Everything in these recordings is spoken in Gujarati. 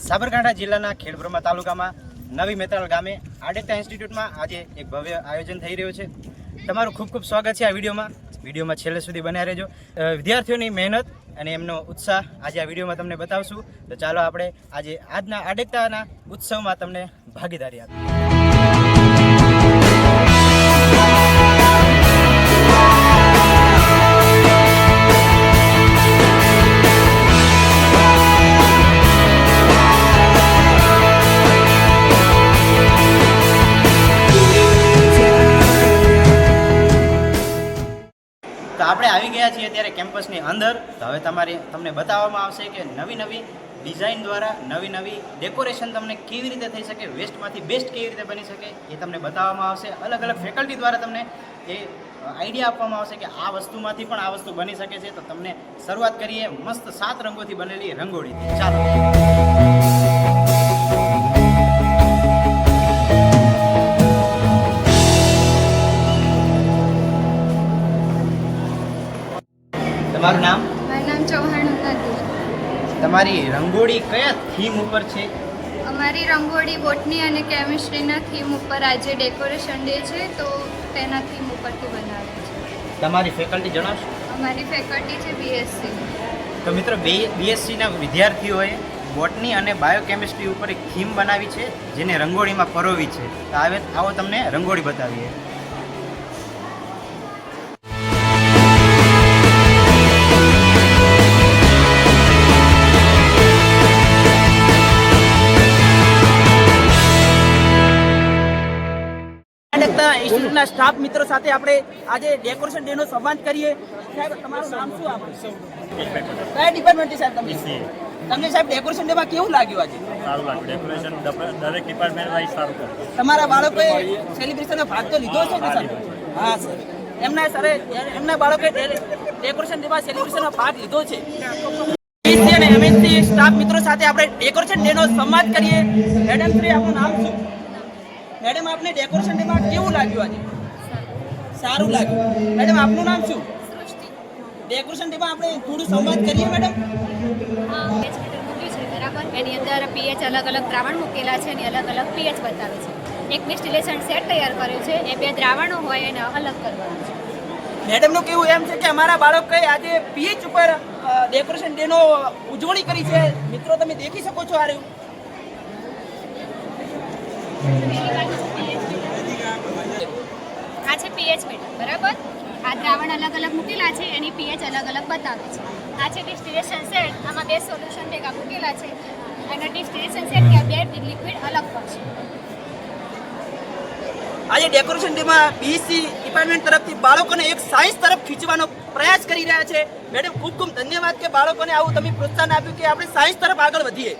સાબરકાંઠા જિલ્લાના ખેડબ્રહ્મા તાલુકામાં નવી મેત્રાલ ગામે આડેતા ઇન્સ્ટિટ્યૂટમાં આજે એક ભવ્ય આયોજન થઈ રહ્યું છે. તમારું ખૂબ ખૂબ સ્વાગત છે આ વિડીયોમાં છેલ્લે સુધી બન્યા રહેજો. વિદ્યાર્થીઓની મહેનત અને એમનો ઉત્સાહ આજે આ વિડીયોમાં તમને બતાવશું. તો ચાલો આપણે આજના આડેતાના ઉત્સવમાં તમને ભાગીદારી આપીએ. તો આપણે આવી ગયા છીએ અત્યારે કેમ્પસની અંદર. તો હવે તમને બતાવવામાં આવશે કે નવી ડિઝાઇન દ્વારા નવી ડેકોરેશન તમને કેવી રીતે થઈ શકે, વેસ્ટમાંથી બેસ્ટ કેવી રીતે બની શકે એ તમને બતાવવામાં આવશે. અલગ અલગ ફેકલ્ટી દ્વારા તમને એ આઈડિયા આપવામાં આવશે કે આ વસ્તુમાંથી પણ આ વસ્તુ બની શકે છે. તો તમને શરૂઆત કરીએ મસ્ત 7 રંગોથી બનેલી રંગોળીથી. ચાલો. તમારું નામ? મારું નામ ચૌહાણ ઉન્નતિ. તમારી રંગોળી કયા થીમ ઉપર છે? અમારી રંગોળી બોટની અને કેમિસ્ટ્રીના થીમ ઉપર આજે ડેકોરેશન ડે છે, તો તેના થીમ ઉપરથી બનાવે છે. તમારી ફેકલ્ટી જણાવશો? અમારી ફેકલ્ટી છે બીએસસી. તો મિત્રો બીએસસીના વિદ્યાર્થીઓએ બોટની અને બાયોકેમિસ્ટ્રી ઉપર એક થીમ બનાવી છે, જેને રંગોળીમાં પરોવી છે. તો આવો તમને રંગોળી બતાવીએ. ઇન્સ્ટિટ્યૂટના સ્ટાફ મિત્રો સાથે આપણે આજે ડેકોરેશન ડે નો સન્માન કરીએ. સાહેબ, તમારું નામ શું? આપણે કયા ડિપાર્ટમેન્ટથી સાહેબ તમે? તમને સાહેબ ડેકોરેશન ડે માં કેવું લાગ્યું આજે? સારું લાગ્યું. ડેકોરેશન દરેક ડિપાર્ટમેન્ટ વાઇઝ સારું કર્યું. તમારા બાળકોએ સેલિબ્રેશનમાં ભાગ તો લીધો છે ને સર? હા સર, એમના બાળકોએ ડેકોરેશન ડે માં સેલિબ્રેશનમાં ભાગ લીધો છે. અને એમએનસી સ્ટાફ મિત્રો સાથે આપણે ડેકોરેશન ડે નો સન્માન કરીએ. મેડમ શ્રી, આપનું નામ શું? મેડમ, આપને ડેકોરેશન ડે માં કેવું લાગ્યું આજે? સારું લાગ્યું. મેડમ, આપનું નામ શું? ડેકોરેશન ડે માં આપણે થોડું સંવાદ કરીએ મેડમ. બરાબર, એની અંદર પીએચ અલગ દ્રાવણ મૂકેલા છે, એની અલગ પીએચ બતાવે છે. એક ડિસ્ટિલેશન સેટ તૈયાર કર્યું છે, એ 2 દ્રાવણો હોય એને અલગ કરવાનું છે. મેડમનું કેવું એમ છે કે અમારા બાળકોએ આજે પીએચ ઉપર ડેકોરેશન ડે નો ઉજવણી કરી છે. મિત્રો, તમે દેખી શકો છો. આ છે પીએચ મેડમ, બરાબર. આ દ્રાવણ અલગ મૂકેલા છે, એની પીએચ અલગ બતાવે છે. આ છે ડિસ્ટિલેશન સેટ, આમાં 2 સોલ્યુશન ભેગા મૂકેલા છે, અને ડિસ્ટિલેશન સેટ કે 2 લિક્વિડ અલગ પડશે. આજે ડેકોરેશન ડે માં બીએસસી ડિપાર્ટમેન્ટ તરફથી બાળકોને એક સાયન્સ તરફ ખીચવાનો પ્રયાસ કરી રહ્યા છે. મેડમ, ખૂબ ધન્યવાદ કે બાળકોને આવું તમે પ્રોત્સાહન આપ્યું કે આપણે સાયન્સ તરફ આગળ વધીએ.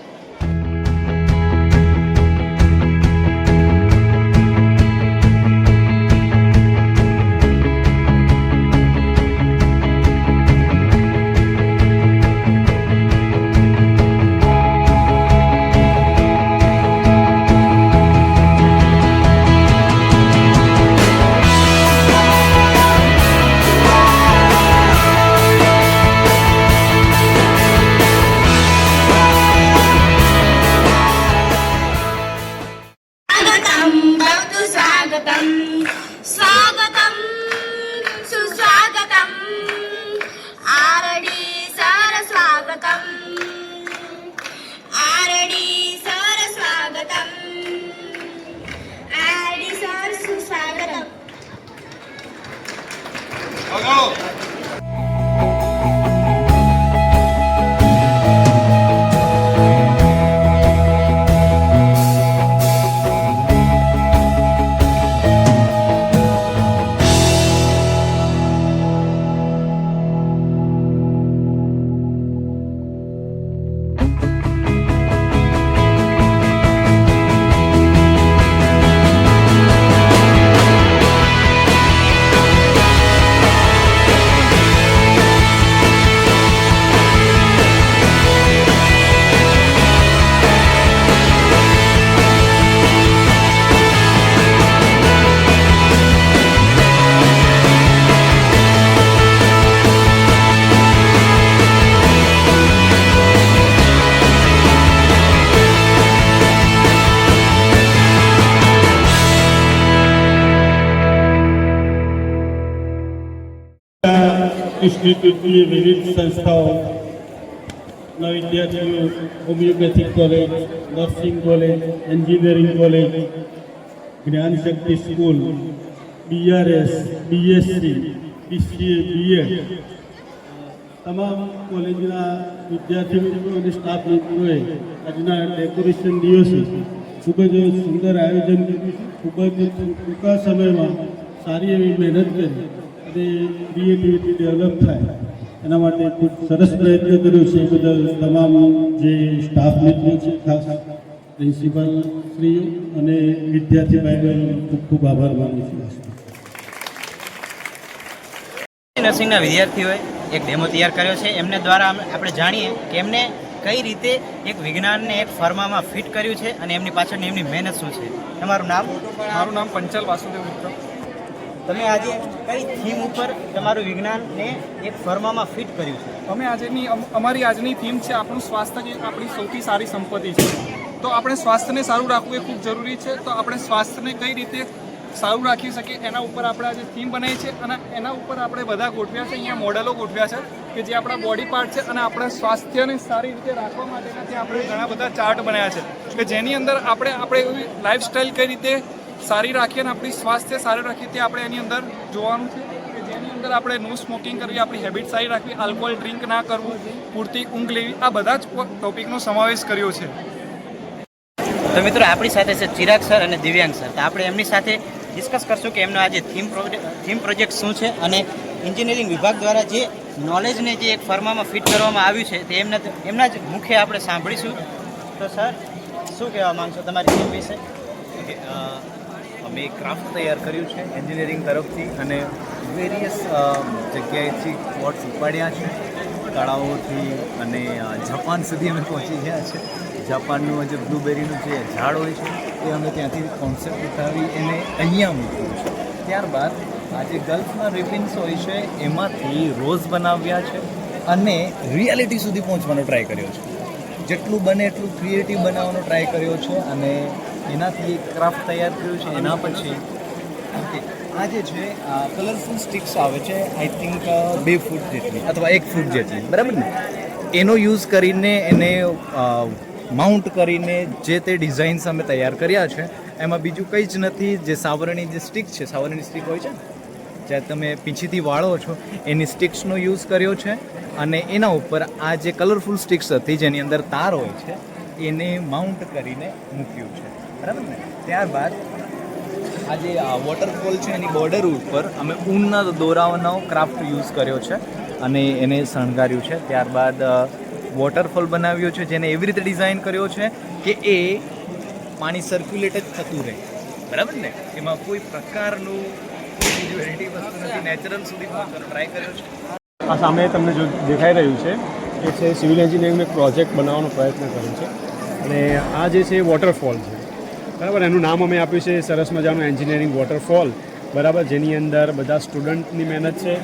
स्वागतम सुस्वागतम आरडी सर स्वागतम आरडी सर स्वागतम आरडी सर सुस्वागतम. ઇન્સ્ટિટ્યૂટની વિવિધ સંસ્થાઓના વિદ્યાર્થીઓ homeopathic college, nursing college, engineering college, Gyanshakti school, BRS, BSc, BCA, BEd તમામ કોલેજના વિદ્યાર્થી મિત્રો અને સ્ટાફ મિત્રોએ આજના ડેકોરેશન દિવસે ખૂબ જ સુંદર આયોજન કર્યું છે. ખૂબ જ ટૂંકા સમયમાં સારી એવી મહેનત કરી અને ક્રિએટિવિટી ડેવલપ થાય એના માટે ખૂબ સરસ પ્રયત્ન કર્યો છે. એ બદલ તમામ જે સ્ટાફ મિત્રો છે, ખાસ પ્રિન્સિપાલ શ્રીઓ અને વિદ્યાર્થી ભાઈ બહેનો ખૂબ ખૂબ આભાર માનું છું. નર્સિંગના વિદ્યાર્થીઓએ એક ડેમો તૈયાર કર્યો છે. એમને દ્વારા આપણે જાણીએ કે એમને કઈ રીતે એક વિજ્ઞાનને એક ફર્મામાં ફિટ કર્યું છે અને એમની પાછળની એમની મહેનત શું છે. તમારું નામ? મારું નામ પંચાલ વાસુદેવ મિત્ર. તમે આજે કઈ થીમ ઉપર તમારું વિજ્ઞાનને એક ફર્મામાં ફિટ કર્યું છે? અમે અમારી આજની થીમ છે આપણું સ્વાસ્થ્ય જે આપણી સૌથી સારી સંપત્તિ છે. તો આપણે સ્વાસ્થ્યને સારું રાખવું એ ખૂબ જરૂરી છે. તો આપણે સ્વાસ્થ્યને કઈ રીતે સારું રાખી શકીએ એના ઉપર આપણે આજે થીમ બનાવી છે અને એના ઉપર આપણે બધા ગોઠવ્યા છે. અહીંયા મોડેલો ગોઠવ્યા છે કે જે આપણા બોડી પાર્ટ છે અને આપણા સ્વાસ્થ્યને સારી રીતે રાખવા માટેના ત્યાં આપણે ઘણા બધા ચાર્ટ બનાવ્યા છે કે જેની અંદર આપણે એવી લાઈફસ્ટાઈલ કઈ રીતે સારી રાખીએ અને આપણી સ્વાસ્થ્ય સારું રાખીએ તે આપણે એની અંદર જોવાનું છે કે જેની અંદર આપણે નો સ્મોકિંગ કરવી, આપણી હેબિટ સારી રાખવી, આલ્કોહોલ ડ્રિંક ના કરવું, પૂરતી ઊંઘ લેવી, આ બધા જ ટોપિકનો સમાવેશ કર્યો છે. તો મિત્રો આપણી સાથે છે ચિરાગ સર અને દિવ્યાંગ સર. તો આપણે એમની સાથે ડિસ્કસ કરશું કે એમનો આજે થીમ પ્રોજેક્ટ શું છે અને એન્જિનિયરિંગ વિભાગ દ્વારા જે નોલેજને જે એક ફર્મામાં ફિટ કરવામાં આવ્યું છે તે એમના જ મુખે આપણે સાંભળીશું. તો સર શું કહેવા માંગશો તમારી થીમ વિશે? અમે ક્રાફ્ટ તૈયાર કર્યું છે એન્જિનિયરિંગ તરફથી અને વેરિયસ જગ્યાએથી પોટ્સ ઉપાડ્યા છે, તળાવોથી અને જાપાન સુધી અમે પહોંચી ગયા છે. જાપાનનું જે બ્લુબેરીનું જે ઝાડ હોય છે એ અમે ત્યાંથી કોન્સેપ્ટ ઉઠાવી એને અહીંયા મૂક્યું છે. ત્યારબાદ આ જે ગલ્ફના રિપિન્સ હોય છે એમાંથી રોઝ બનાવ્યા છે અને રિયાલિટી સુધી પહોંચવાનો ટ્રાય કર્યો છે. જેટલું બને એટલું ક્રિએટિવ બનાવવાનો ટ્રાય કર્યો છે અને એનાથી એક ક્રાફ્ટ તૈયાર કર્યું છે. એના પછી આ જે છે કલરફુલ સ્ટિક્સ આવે છે, આઈ થિંક 2 ફૂટ જેટલી અથવા 1 ફૂટ જેટલી, બરાબર ને? એનો યુઝ કરીને એને માઉન્ટ કરીને જે તે ડિઝાઇન્સ અમે તૈયાર કર્યા છે. એમાં બીજું કંઈ જ નથી. જે સાવરણી જે સ્ટિક છે, સાવરણી સ્ટિક હોય છે જ્યાં તમે પીંછીથી વાળો છો, એની સ્ટિક્સનો યુઝ કર્યો છે અને એના ઉપર આ જે કલરફુલ સ્ટિક્સ હતી જેની અંદર તાર હોય છે એને માઉન્ટ કરીને મૂક્યું છે, બરાબર ને? ત્યારબાદ આ જે વોટરફોલ છે એની બોર્ડર ઉપર અમે ઊનના દોરાઓનો ક્રાફ્ટ યુઝ કર્યો છે અને એને શણગાર્યું છે. ત્યારબાદ વોટરફોલ બનાવ્યો છે જેને એવી રીતે ડિઝાઇન કર્યો છે કે એ પાણી સર્ક્યુલેટ જ થતું રહે, બરાબર ને? એમાં કોઈ પ્રકારનું બીજું વેરાયટી વસ્તુ નથી. નેચરલ સુધી પહોંચવાનો ટ્રાય કર્યો છે. આ સામે તમને જો દેખાઈ રહ્યું છે એ છે સિવિલ એન્જિનિયરિંગનો એક પ્રોજેક્ટ બનાવવાનો પ્રયત્ન કર્યો છે અને આ જે છે વોટરફોલ છે, બરાબર? એનું નામ અમે આપ્યું છે સરસ મજાનું એન્જિનિયરિંગ વોટરફોલ, બરાબર? જેની અંદર બધા સ્ટુડન્ટની મહેનત છે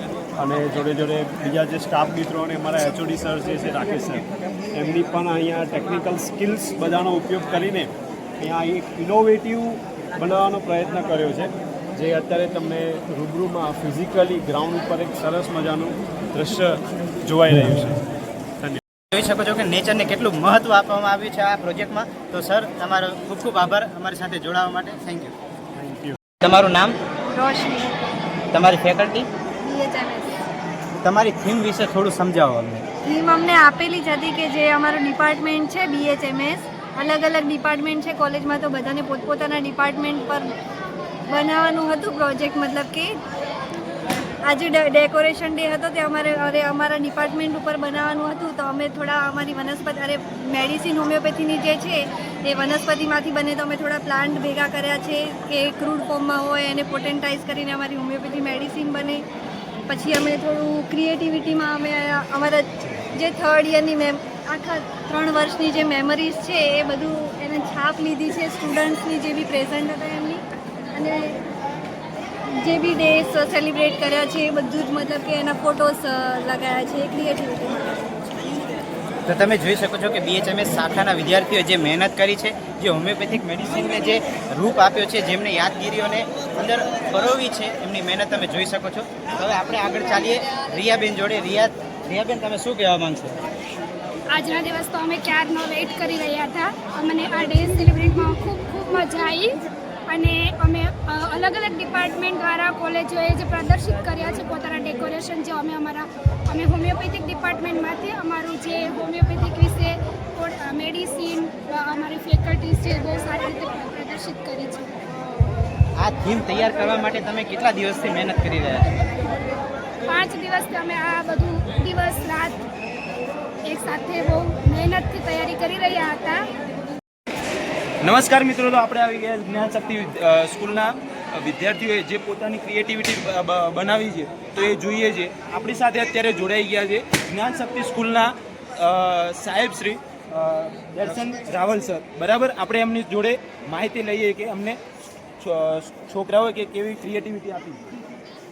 અને જોડે જોડે બીજા જે સ્ટાફ મિત્રો અને અમારા HOD સર જે છે રાકેશ સર, એમની પણ અહીંયા ટેકનિકલ સ્કિલ્સ બધાનો ઉપયોગ કરીને અહીંયા એક ઇનોવેટિવ બનાવવાનો પ્રયત્ન કર્યો છે જે અત્યારે તમને રૂબરૂમાં ફિઝિકલી ગ્રાઉન્ડ ઉપર એક સરસ મજાનું દ્રશ્ય જોવાઈ રહ્યું છે. જોઈ શકો છો કે નેચરને કેટલું મહત્ત્વ આપવામાં આવ્યું છે આ પ્રોજેક્ટમાં. તો સર તમારો ખૂબ ખૂબ આભાર અમારી સાથે જોડાવા માટે. Thank you. તમારું નામ? રોશની. તમારી ફેકલ્ટી? BHMS. તમારી થીમ વિશે થોડું સમજાવો અમને. થીમ અમને આપેલી જ હતી કે જે અમારું ડિપાર્ટમેન્ટ છે BHMS, અલગ અલગ ડિપાર્ટમેન્ટ છે કોલેજમાં, તો બધાને પોતપોતાના ડિપાર્ટમેન્ટ પર બનાવવાનું હતું પ્રોજેક્ટ. મતલબ કે આજે ડેકોરેશન ડે હતો તે અમારા ડિપાર્ટમેન્ટ ઉપર બનાવવાનું હતું. તો અમે થોડા અમારી વનસ્પતિ મેડિસિન હોમિયોપેથીની જે છે એ વનસ્પતિમાંથી બને, તો અમે થોડા પ્લાન્ટ ભેગા કર્યા છે કે ક્રૂડ ફોર્મમાં હોય એને પોટેન્ટાઇઝ કરીને અમારી હોમિયોપેથી મેડિસિન બને. પછી અમે થોડું ક્રિએટિવિટીમાં અમે અમારા જે 3rd યરની આખા 3 વર્ષની જે મેમરીઝ છે એ બધું એને છાપ લીધી છે સ્ટુડન્ટ્સની જે બી પ્રેઝન્ટ હતા એમની, અને જે બી ડેઝ સેલિબ્રેટ કર્યા છે એ બધું જ મતલબ કે એના ફોટોસ લગાવ્યા છે ક્રિએટિવિટીમાં. તો તમે જોઈ શકો છો કે BHMS શાખાના વિદ્યાર્થીઓએ જે મહેનત કરી છે, જે હોમિયોપેથિક મેડિસિનને જે રૂપ આપ્યો છે, જેમને યાદગીરીઓને અંદર પરોવી છે, એમની મહેનત તમે જોઈ શકો છો. હવે આપણે આગળ ચાલીએ રિયાબેન જોડે. રિયાબેન, તમે શું કહેવા માંગશો? આજના દિવસ તો અમે ક્યારનો વેઇટ કરી રહ્યા હતા. અમને આ ડે સેલિબ્રેટમાં ખૂબ મજા આવી અને અમે અલગ અલગ ડિપાર્ટમેન્ટ દ્વારા કોલેજોએ જે પ્રદર્શિત કર્યા છે પોતાના ડેકોરેશન, જે અમે હોમિયોપેથિક ડિપાર્ટમેન્ટમાંથી અમારું જે હોમિયોપેથિક વિશે મેડિસિન અમારી ફેકલ્ટીઝ છે બહુ સારી રીતે પ્રદર્શિત કરી છે. આ થીમ તૈયાર કરવા માટે તમે કેટલા દિવસથી મહેનત કરી રહ્યા છો? 5 દિવસથી અમે આ બધું દિવસ રાત એક સાથે બહુ મહેનતથી તૈયારી કરી રહ્યા હતા. નમસ્કાર મિત્રો, તો આપણે આવી ગયા જ્ઞાન શક્તિ સ્કૂલના વિદ્યાર્થીઓએ જે પોતાની ક્રિએટિવિટી બનાવી છે તો એ જોઈએ છે. આપણી સાથે અત્યારે જોડાઈ ગયા છે જ્ઞાન શક્તિ સ્કૂલના સાહેબ શ્રી દર્શન રાવલ સર. બરાબર, આપણે એમની જોડે માહિતી લઈએ કે અમને છોકરાઓએ કેવી ક્રિએટિવિટી આપી.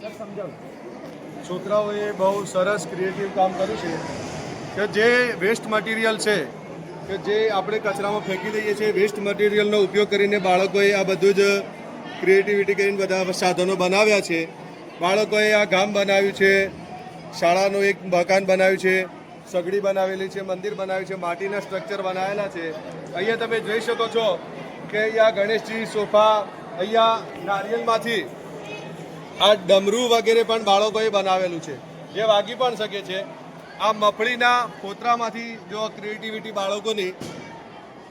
સર, સમજાવો. છોકરાઓએ બહુ સરસ ક્રિએટિવ કામ કર્યું છે કે જે વેસ્ટ મટીરિયલ છે કે જે આપણે કચરામાં ફેંકી દઈએ છીએ, વેસ્ટ મટીરિયલનો ઉપયોગ કરીને બાળકોએ આ બધું જ ક્રિએટિવિટી કરીને બધા સાધનો બનાવ્યા છે. બાળકોએ આ ગામ બનાવ્યું છે, શાળાનું એક મકાન બનાવ્યું છે, સગડી બનાવેલી છે, મંદિર બનાવ્યું છે, માટીના સ્ટ્રક્ચર બનાવેલા છે. અહીંયા તમે જોઈ શકો છો કે અહીંયા ગણેશજી, સોફા, અહીંયા નારિયેલમાંથી આ ડમરું વગેરે પણ બાળકોએ બનાવેલું છે, જે વાગી પણ શકે છે. આ મફળીના ફોતરામાંથી જો ક્રિએટિવિટી બાળકોની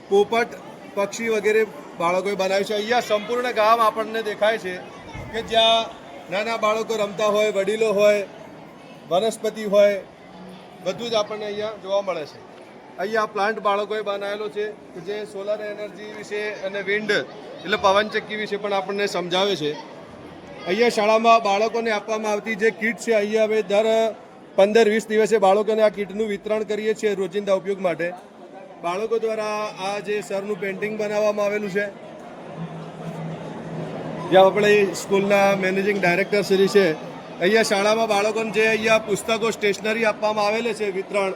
પોપટ, પક્ષી વગેરે બાળકોએ બનાવ્યું છે. અહીંયા સંપૂર્ણ ગામ આપણને દેખાય છે કે જ્યાં નાના બાળકો રમતા હોય, વડીલો હોય, વનસ્પતિ હોય, બધું જ આપણને અહીંયા જોવા મળે છે. અહીંયા પ્લાન્ટ બાળકોએ બનાવેલો છે કે જે સોલર એનર્જી વિશે અને વિન્ડ એટલે પવનચક્કી વિશે પણ આપણને સમજાવે છે. અહીંયા શાળામાં બાળકોને આપવામાં આવતી જે કીટ છે, અહીંયા હવે દર 15-20 દિવસે બાળકોને આ કીટનું વિતરણ કરીએ છીએ રોજિંદા ઉપયોગ માટે. બાળકો દ્વારા આ જે સરનું પેઇન્ટિંગ બનાવવામાં આવેલું છે, જ્યાં આપણે સ્કૂલના મેનેજિંગ ડાયરેક્ટર શ્રી છે. અહીંયા શાળામાં બાળકોને જે અહીંયા પુસ્તકો, સ્ટેશનરી આપવામાં આવેલી છે વિતરણ,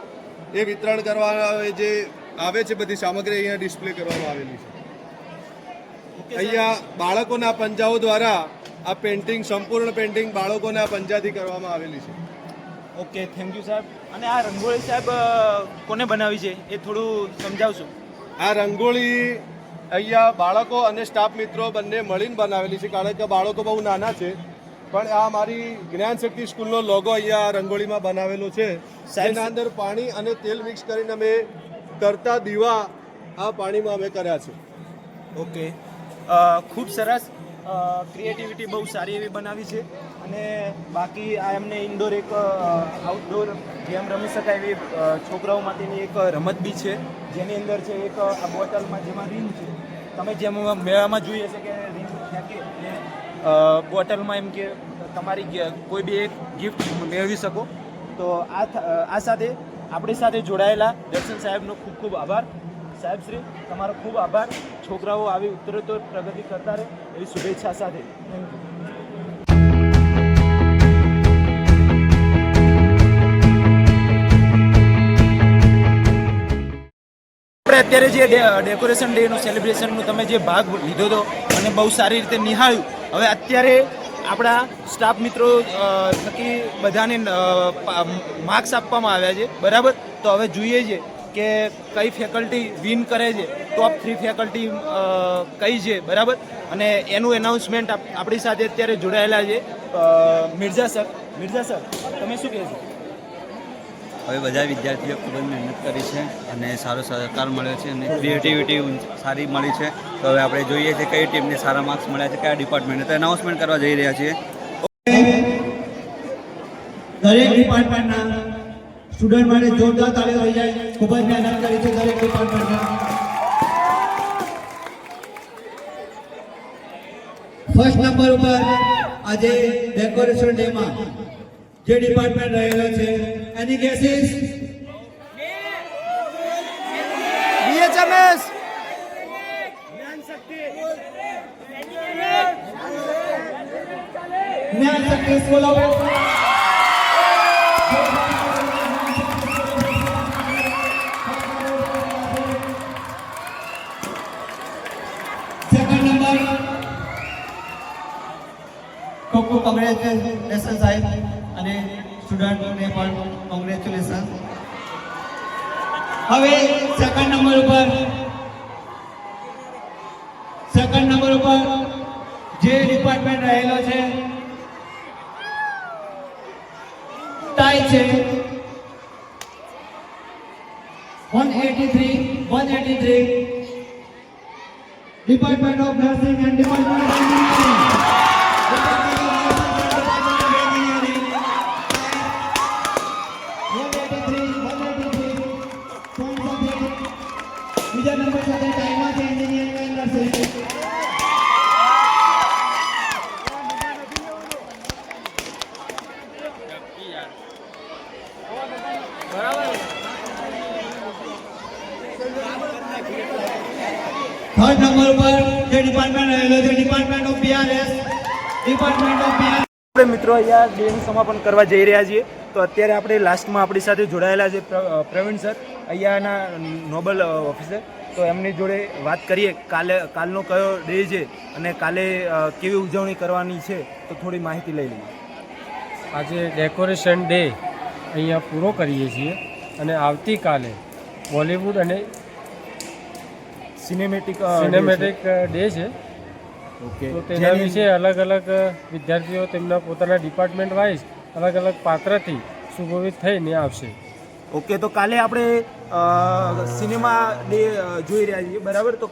એ વિતરણ કરવા જે આવે છે બધી સામગ્રી અહીંયા ડિસ્પ્લે કરવામાં આવેલી છે. અહીંયા બાળકોના પંજાઓ દ્વારા આ પેઇન્ટિંગ, સંપૂર્ણ પેઇન્ટિંગ બાળકોના પંજાથી કરવામાં આવેલી છે. ઓકે, થેન્ક યુ સાહેબ. અને આ રંગોળી સાહેબ કોને બનાવી છે એ થોડું સમજાવશો? આ રંગોળી અહીંયા બાળકો અને સ્ટાફ મિત્રો બંને મળીને બનાવેલી છે, કારણ કે બાળકો બહુ નાના છે. પણ આ મારી જ્ઞાન શક્તિ સ્કૂલનો લોગો અહીંયા રંગોળીમાં બનાવેલો છે. એના અંદર પાણી અને તેલ મિક્સ કરીને અમે તરતા દીવા આ પાણીમાં અમે કર્યા છે. ઓકે, ખૂબ સરસ. ક્રિએટિવિટી બહુ સારી એવી બનાવી છે. અને બાકી આ એમને ઇન્ડોર એક આઉટડોર ગેમ રમી શકાય એવી છોકરાઓ માટેની એક રમત બી છે, જેની અંદર છે એક આ બોટલમાં જેમાં રીંગ છે. તમે જેમ મેળામાં જોઈએ છે કે રીંગ ફેંકે અને બોટલમાં એમ કે તમારી કોઈ બી એક ગિફ્ટ મેળવી શકો. તો આ સાથે આપણી સાથે જોડાયેલા દર્શન સાહેબનો ખૂબ ખૂબ આભાર. સાહેબ શ્રી, તમારો ખૂબ આભાર. છોકરાઓ આવી ઉત્તરોત્તર પ્રગતિ કરતા રહે એવી શુભેચ્છા સાથે. Thank you. આપણે અત્યારે જે ડેકોરેશન ડેનું સેલિબ્રેશનનું તમે જે ભાગ લીધો હતો અને બહુ સારી રીતે નિહાળ્યું, હવે અત્યારે આપણા સ્ટાફ મિત્રો થકી બધાને માર્ક્સ આપવામાં આવ્યા છે. બરાબર, તો હવે જોઈએ છે કે કઈ ફેકલ્ટી વિન કરે છે, ટોપ 3 ફેકલ્ટી કઈ છે. બરાબર, અને એનું એનાઉન્સમેન્ટ આપણી સાથે અત્યારે જોડાયેલા છે મિર્ઝા સર. મિર્ઝા સર, તમે શું કહેશો? હવે બધા વિદ્યાર્થીઓ ખૂબ જ મહેનત કરી છે અને સારો સહકાર મળ્યો છે અને ક્રિએટિવિટી સારી મળી છે. તો હવે આપણે જોઈએ છીએ કઈ ટીમને સારા માર્ક્સ મળ્યા છે, કયા ડિપાર્ટમેન્ટને. તો એનાઉન્સમેન્ટ કરવા જઈ રહ્યા છીએ. દરેક ડિપાર્ટમેન્ટના સ્ટુડન્ટ માટે જોરદાર તાળીઓ થઈ જાય. ખૂબ જ મહેનત કરી છે દરેક ડિપાર્ટમેન્ટના. ફર્સ્ટ નંબર ઉપર આજે ડેકોરેશન ડેમાં જે ડિપાર્ટમેન્ટ રહેલો છે એની ગેસીસ BHMS જ્ઞાન શક્તિ સ્કૂલ ઓફ ખૂબ ખૂબ કોંગ્રેચ્યુલેશન સાહેબ અને સ્ટુડન્ટોને પણ કોંગ્રેચ્યુલેશન. હવે સેકન્ડ નંબર ઉપર જે ડિપાર્ટમેન્ટ રહેલો છે ટાઈ છે 183 department of nursing and department of બીજા નંબર સાથે ટાઈમાં છે engineering and nursing. Third number ઉપર જે ડિપાર્ટમેન્ટ રહેલો છે ડિપાર્ટમેન્ટ ઓફ બીઆરએસ. આપણે મિત્રો અહીંયા ડેનું સમાપન કરવા જઈ રહ્યા છીએ. તો અત્યારે આપણે લાસ્ટમાં આપણી સાથે જોડાયેલા છે પ્રવીણ સર, અહીંયાના નોબલ ઓફિસર. તો એમની જોડે વાત કરીએ કાલનો કયો ડે છે અને કાલે કેવી ઉજવણી કરવાની છે, તો થોડી માહિતી લઈ લઈએ. આજે ડેકોરેશન ડે અહીંયા પૂરો કરીએ છીએ અને આવતીકાલે બોલિવૂડ અને સિનેમેટિક ડે છે. તો તેના વિશે અલગ અલગ વિદ્યાર્થીઓ તેમના પોતાના ડિપાર્ટમેન્ટ વાઇઝ અલગ અલગ પાત્રથી સુશોભિત થઈને આવશે. ઓકે, તો કાલે આપણે સિનેમા ડે જોઈ રહ્યા છીએ, બરાબર? તો